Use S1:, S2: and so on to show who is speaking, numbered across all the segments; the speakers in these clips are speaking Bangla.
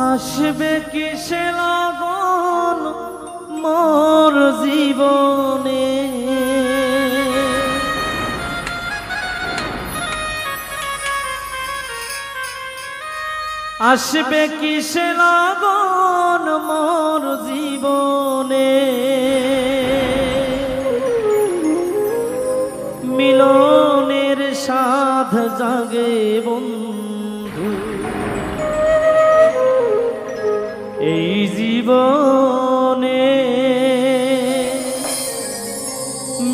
S1: আসবে কিসে লগন মোর জীবনে, আসবে কিসে লগন মোর জীবনে, মিলনের সাধ জাগে বন্ধু এই জীবনে,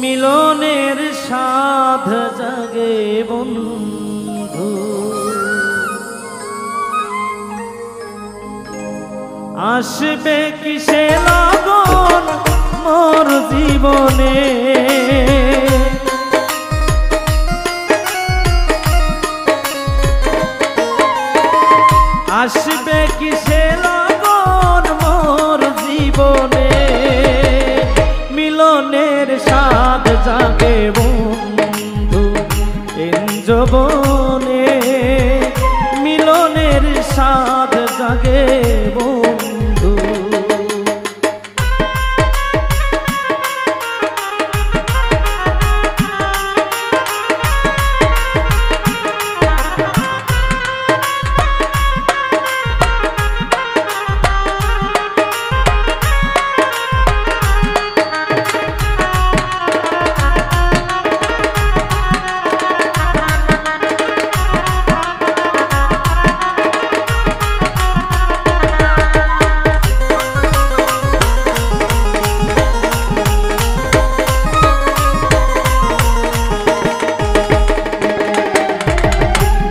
S1: মিলনের সাধ জাগে বন্ধু। আসবে কিসে লগন মোর জীবনে, আসবে কিসে লগন মোর জীবনে, মিলনের স্বাদ জাগে বন্ধু এই যৌবনে, মিলনের স্বাদ জাগে বন্ধু।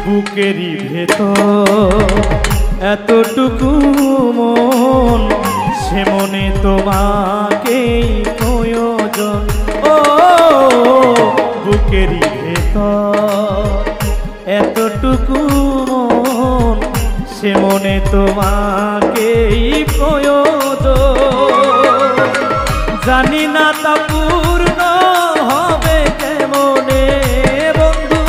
S1: বুকেরই ভেতর এতটুকু মন, সে মনে তোমাকেই প্রয়োজন। ও বুকেরই ভেতর এতটুকু মন, সে মনে তোমাকেই প্রয়োজন। জানি না তা পূর্ণ হবে কেমনে বন্ধু,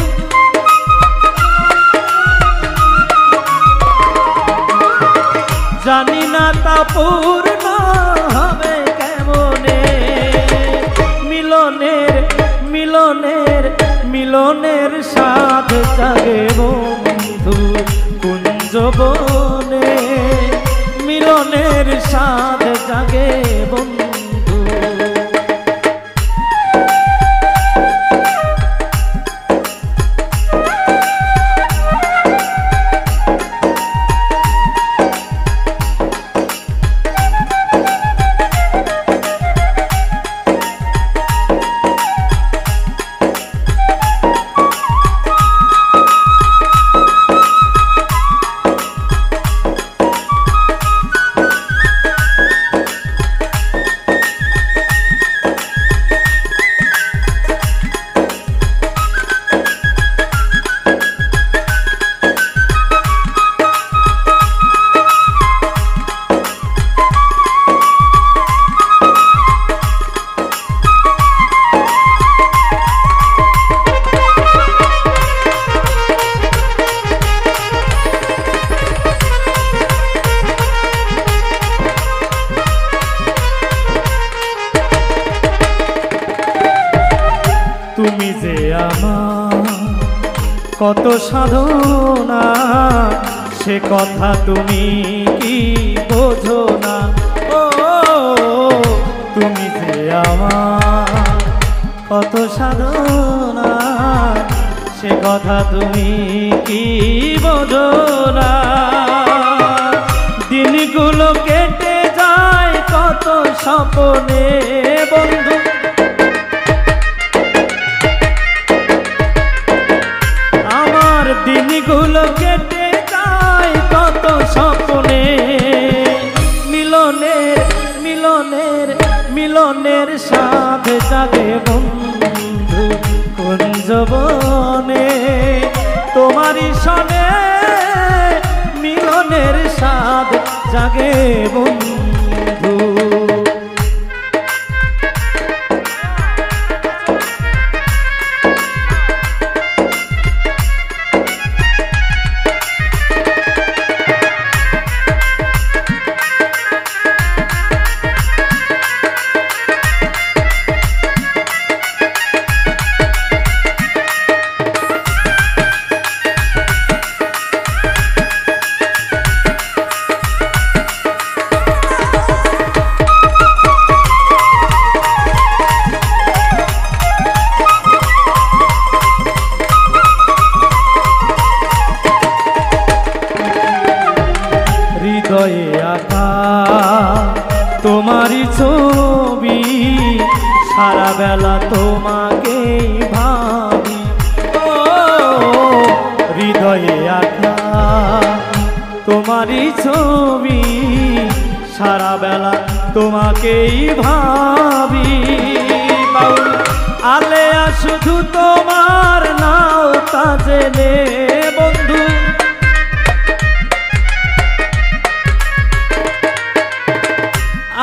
S1: জানি না তা পূর্ণ হবে কেমনে, মিলনের মিলনের মিলনের সাধ জাগে বন্ধু কোন যৌবনে, মিলনের সাধ জাগে বন্ধু। তুমি যে আমার কত সাধনা, সে কথা তুমি কি বোঝো না। ও তুমি যে আমার কত সাধনা, সে কথা তুমি কি বোঝো না। দিনগুলো কেটে যায় কত স্বপ্নে বন্ধু, দিনগুলো কেটে যায় কত স্বপ্নে, মিলনের মিলনের মিলনের স্বাদ জাগে বন্ধু কোন যৌবনে, তোমারই সনে মিলনের স্বাদ জাগে বন্ধু। সারা বেলা তোমাকেই ভাবি, ও হৃদয়ে আঁকা তোমারই ছবি, সারা বেলা তোমাকেই ভাবি। আলেয়া শুধু তোমার নাও তা জেনে বন্ধু,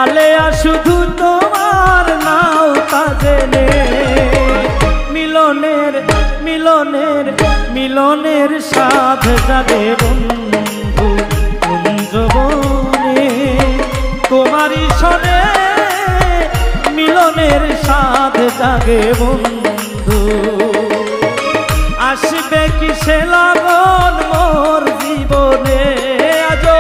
S1: আলেয়া শুধু তোমার নাও তা জেনে, মিলনের মিলনের মিলনের সাধ জাগে বন্ধু কুঞ্জবনে, তোমারই শোনে মিলনের সাধ জাগে বন্ধু। আসবে কি সে লাগন মোর জীবনে, আজো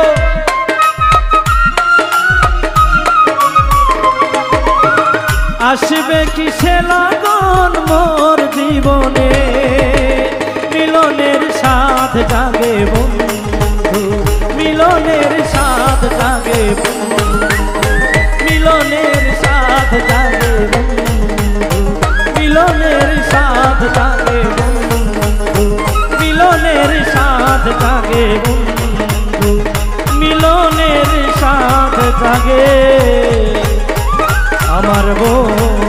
S1: আসবে কি সে লাগন মোর জীবনে, মিলনের সাধ জাগে বন্ধু, মিলনের সাধ জাগে বন্ধু, মিলনের সাধ জাগে বন্ধু, মিলনের সাধ জাগে বন্ধু, মিলনের সাধ জাগে বন্ধু, মিলনের সাধ জাগে আমার বন্ধু।